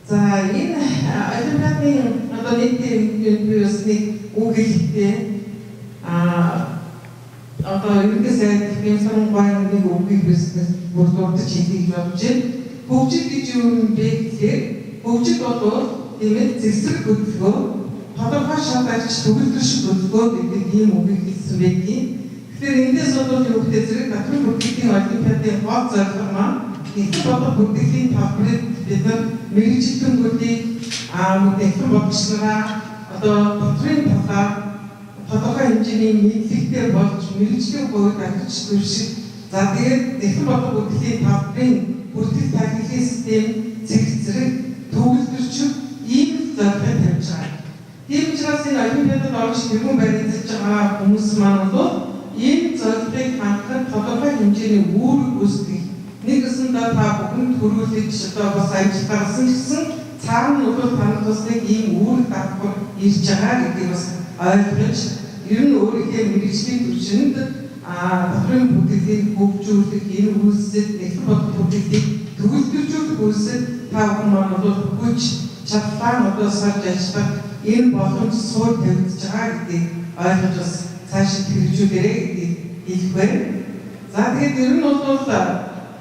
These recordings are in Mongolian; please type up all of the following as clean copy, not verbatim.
За энэ олимпиадын одоо нийтийн юусны үг хэлэхдээ одоо ерөнхий сайд Бямсан баярны үгийг бүр дурдж хэлье гэж бодож байна. Хөгжил гэж юу юм бэ гэхээр хөгжил бол тиймээ зэрэг хөдөлгөөн тодорхой шат ажиж төгөлдөр шиг хөдөлгөөн гэдэг ийм үгийг хэлсэн байдгийг. Тэгэхээр эндээс бол юу гэдэг зэрэг татвар бүртгэлийн олимпиадын гол зорилго маань нэгэн бодол бүртгэлийн талбарт бид нар мэргэжилтэнгүүдийг нэгэн бодолчнараа одоо дотрийн талаар тодорхой хэмжээний мэдлэгтэй болж мэргэжлийн хувьд агч төршиг за тэгээд нэгэн бодол бүртгэлийн талбарын бүртгэл тахилын систем зэрэг төгөлдрчөд ийм зорилгыг тавьж байгаа. Тийм учраас энэ олимпиадад орж тэргүүн баримталж байгаа хүмүүс маань бол ийм зорилгыг хангахад тодорхой хэмжээний үүрэг үүсгэх нэг өсөндөө та бүхэн төрүүлж одоо бас ажил гаргасан гэсэн цаана нь бол танах бас нэг ийм үүрэг давхар ирж байгаа гэдгийг бас ойлгож ер нь өөрийнхөө мэргэжлийн түвшинд дотрийн бүтээлийг хөгжүүлэх энэ үйлсэд нэгэн бодол бүтээлийг төгөлдржүүлэх үйлсэд та бүхэн маань бол хүч чадлаа одоо сарж ажиллах энэ боломж суур тавьж байгаа гэдгийг ойлгож бас цаашид хэрэгжүүлээрэй гэдгийг хэлэх байна. За тэгээд ер нь бол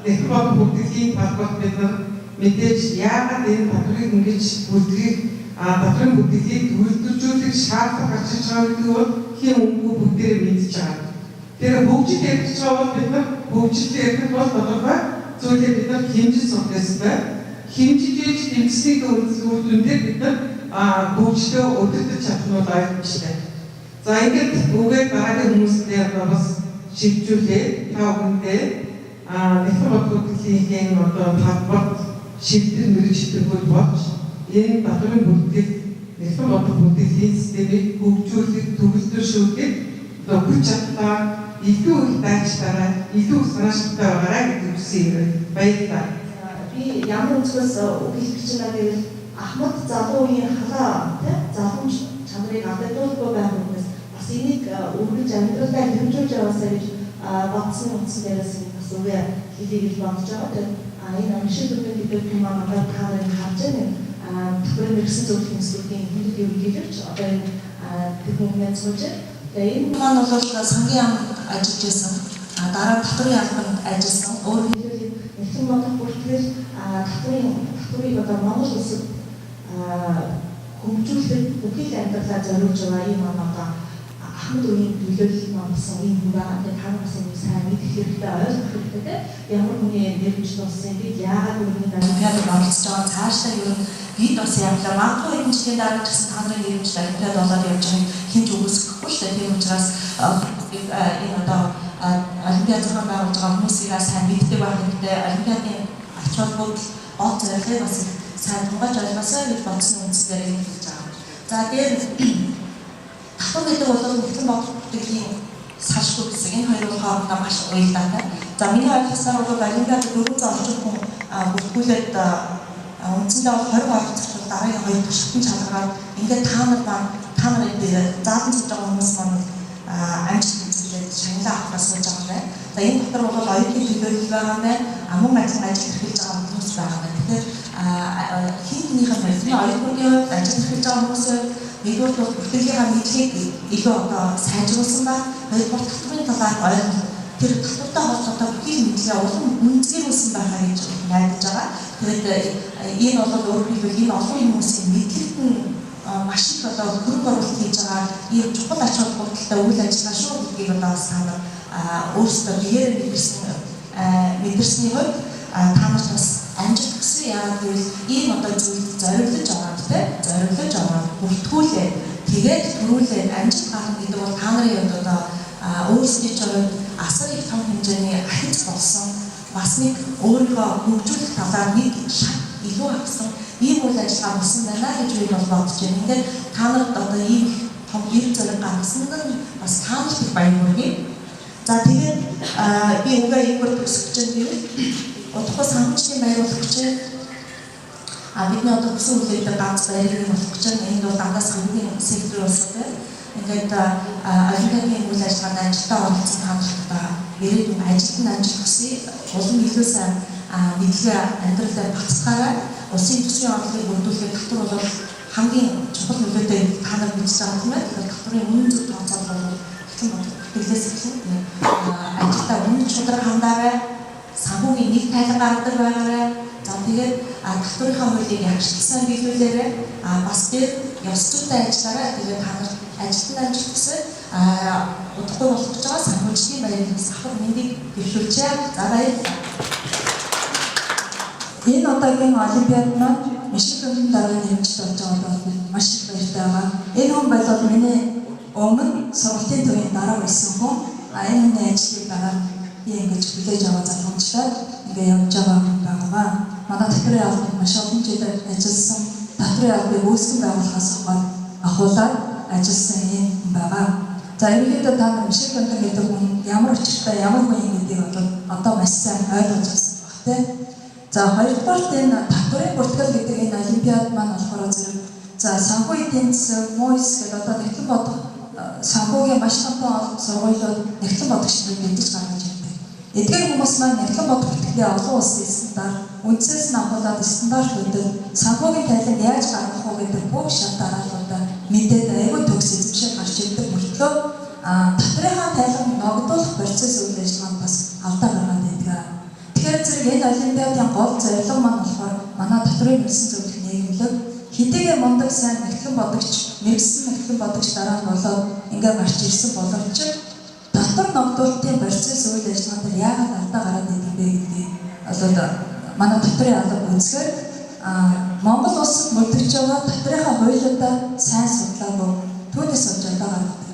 нэгэн бодол бүтээлийн талбарт бид нар мэдээж яагаад энэ татварыг ингэж бүртгэх дотрийн бүтээлийг төгөлдржүүлэх шаардлага гарч иж байгаа гэдэг бол хин үгүй бүгдээрээ мэдж байгаа. Тэгэхээр хөгжил ярих байгаа бол бид нар хөгжил ярих бол тодорхой зүйлээ бид нар хэмжиж сурах ёстой. Хэмжиж тэмцсэний үр дүндээ бид нар хөгжлөө өдөртөж чадах нь бол ойлгомжтой. За ингээд үгээ дараагийн хүмүүстээр бас шилжүүлээ. Та бүхэндээ нэгэн бодол бүтээлийн одоо талбарт шилдэг мэргэжилтүүд болж энэ дотрийн бүтээл нэгэн бодол бүтээлийн системийг хөгжүүлэх төгөлдршүүлэх хүч чадлаа илүү их дайчтараа илүү санаачтай байгаарай гэдэг үгсийг баярлалаа. Би ямар үзээс үгийх гэж байна гэвэл Ахмад залуугийн халаа залуучууд чанарыг алдагдуулахгүй байх юмнаас бас энийг үргэлж амьдралдаа хэмжүүлж яваасаа гэж бодсон утсан дээрээс бас үгээ хэлье гэж бодож байгаа. Энэ амшиг дүрмэн гэдэг юм надад таарыг харж байна. Түр мэрсэн зөвлөх институтын хэмжээ үйлдвэрлэж одоо энэ техникийн суулж энэ маань бол сангийн амд ажиллаж байсан. Дараа татварын албанд ажилласан. Өөр хэлбэл нэгэн бодол бүртгэл татварыг одоо Монгол улсад хөгжүүлэх бүхэл амьдралаа зориулж байгаа юм одоо Ахмад үеийн төлөөлөл номсон юм байна. Тэгээд танаас энэ сайн мэдэх хэрэгтэй ойлгох хэрэгтэй. Ямар хүний нэрмж болсон бид яагаад үүнийг олимпиадад оролцож байгаа цаашдаа юу бид бас явлаа. Магадгүй энэ жилийн дараа ч гэсэн та нарын нэрмж олимпиад болоод явж байгааг хинч үгүйсэхгүй шүү дээ. Тийм учраас энэ одоо олимпиад зохион байгуулж байгаа хүмүүсийг сайн мэддэг байх хэрэгтэй. Олимпиадын ач холбогдол гол зорилгыг бас сайн тунгааж ойлгосоо гэж бодсон үндсээр юм хэлж байгаа. За тэгээд татвар гэдэг бол нэгэн бодол бүртгэлийн салшгүй гэсэн энэ хоёрын хоорондоо маш уялдаатай. За миний ойлгосоор бол олимпиадад 400 орчим хүн бүртгүүлээд үндсэндээ бол 20 оролцогч дараагийн хоёр туршилтын чалгаар ингээд та нарын заасан хийж байгаа хүмүүс маань амжилт үзүүлээд шагналаа авахаас болж байгаа юм байна. За энэ дотор бол оюутны төлөөлөл байгаа байна. Мөн ажил эрхэлж байгаа хүмүүс байгаа байна. Тэгэхээр хинтнийхэн байна. Оюутнуудын хувьд ажил эрхэлж байгаа хүмүүсийн нэгдүгээр бол бүртгэлийн мэдлэгийг илүү одоо сайжруулсан ба хоёрдугаар татварын талаар ойлгох тэр татвартай холбоотой бүхий мэдлэгээ улам үнэлгээруулсэн байхаа гэж найдаж байгаа. Тэгээд энэ бол өөрөөр хэлбэл энэ олон хүмүүсийн мэдлэгт нь маш их одоо хөрөнгө оруулалт хийж байгаа ийм чухал ач холбогдолтой үйл ажиллагаа шүү гэдгийг одоо санаа өөрсдөө биеэр мэдэрсний хувьд та нарт бас амжилт хүсье. Яагаад гэвэл ийм одоо зүйлд зориулж байгаа бүртгүүлээ тэгээд төрүүлээд амжилт гаргах гэдэг бол та нарын хувьд одоо өөрсдийн хувьд асар их том хэмжээний ахиц болсон бас нэг өөрийгөө хөгжүүлэх талаар нэг шат илүү авсан ийм үйл ажиллагаа болсон байна гэж би бодож байна. Ингээд та нарт одоо ийм том эрх зориг гаргасанд нь бас та нарт их баяр хүргэе. За тэгээд би угаа иймэр төсөж байгаа удахгүй санхүүжлийн баяр болох гэж бидний одоо бүсэн үлдээдэг ганц баярыг болох гэж энэ бол дандаа санхүүгийн сектор болсон. Ингээд олимпиадын үйл ажиллагаанд ажилдаа оролцсон та нарт ирээдүйн ажилтны амжилт хүсье. Улам илүү сайн мэдлэгээ амьдралдаа багцгаарай. улсын төсвийн орлогыг бүрдүүлэхэд татвар бол хамгийн чухал нөлөөтэй та нар мэдж байгаа юм байна. Тэгэхээр татварын үнэн зөв тооцоол бол эхлэн бүтээлээс эхлэн ажилдаа үнэн шударга хандаарай, санхүүгийн нэг тайлан гаргадаг байгаарай. За тэгээд татврынхаа хуулийг ягчлсан биелүүлээрэй. Бас дээр ёс зүйтэй ажиллаарай. Тэгээд та нар ажилтнаа амжилтгасаа удахгүй болгож байгаа санхүүжилтийн баярлалаас авах мэндийг дэвшүүлжээ. За баярлалаа. Энэ удаагийн олимпиад маань Мишель дараагийн нэмэлт болж байгаа бол маш их баяртай байгаа. Энэ хүн бол миний өмнө сургалтын төвийн дараа байсан хүн. Энэ хүний ажлыг дараа би ингэж хүлээж аваа залгамжлаад ингээ явж байгаа хүн байгаа. Манай татврын албад маш олон жил ажилласан, татврын албыг үүсгэн байгуулахаас ахуулаад ажилласан юм байгаа. За ерөнхийдөө та Мишель гэдэг хүн ямар учиртай, ямар хүн юм гэдгийг бол одоо маш сайн ойлгож байсан багтай. За хоёрдугаарт энэ татврын бүртгэл гэдэг энэ олимпиад маань болохоор зэрэг за санхүүгийн тэнцвэр МОИС гэдэг одоо Нэгтлэн бодох санхүүгийн маш томхон сургуулиуд Нэгтлэн бодох шинийг бэлдэж гаргаж ирдэг. Эдгээр хүмүүс маань Нэгтлэн бодох бүртгэлийн олон улсын стандарт, үндсээс нь ахуулаад стандартуудад санхүүгийн тайланд яаж гаргах вэ гэдэг бүх шат дарааллуудаа мэдээд аюул төгс эзэмшиж гарч ирдэг мөртлөө татврынхаа тайланд ногдуулах процесс үйл ажиллагаанд бас алдаа гаргаад байдаг. Тэгэхээр зэрэг энэ олимпиадын гол зорилго маань болохоор манай татврын нэлсэн зөвлөх нийгэмлэг хэдийгээр мундаг сайн Нэгтлэн бодогч, мэрэгсэн Нэгтлэн бодогч дараа нь болоод ингээ гарч ирсэн боловч татвар ногдуулалтын процесс үйл ажиллагаанд яагаад алдаа гараад идэв бэ гэдгийг одоо манай татврын алба үзэхээр Монгол улсад мөрдөж байгаа татврынхаа хуулиудаа сайн судлаагүй түүнээс болж алдаа гаргадаг.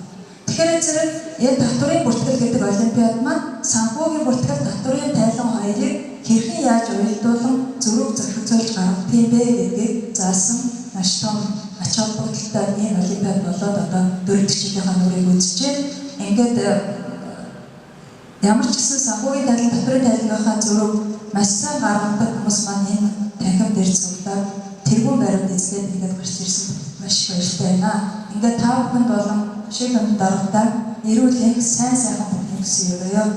Тэгэхээр зэрэг энэ татврын бүртгэл гэдэг олимпиад маань санхүүгийн бүртгэл татврын тайлан хоёрыг хэрхэн яаж уялдуулан зөрүүг зохицуулж гаргах юм бэ гэдгийг заасан маш том ач холбогдолтой энэ олимпиад болоод одоо 4 жилийнхаа нүрийг үзчихээ. Ингээд ямар ч гэсэн санхүүгийн тайлан татврын тайлангийнхаа зөрүүг маш сайн гаргадаг хүмүүс маань энэ танхим дээр цуглаад тэргүүн баримт эзлээд ингээд гарч ирсэн маш баяртай байна. Ингээд та бүхэнд болон Мишель дараатай нэрүүлэх сайн сайхан бүхэн гэсэн юм.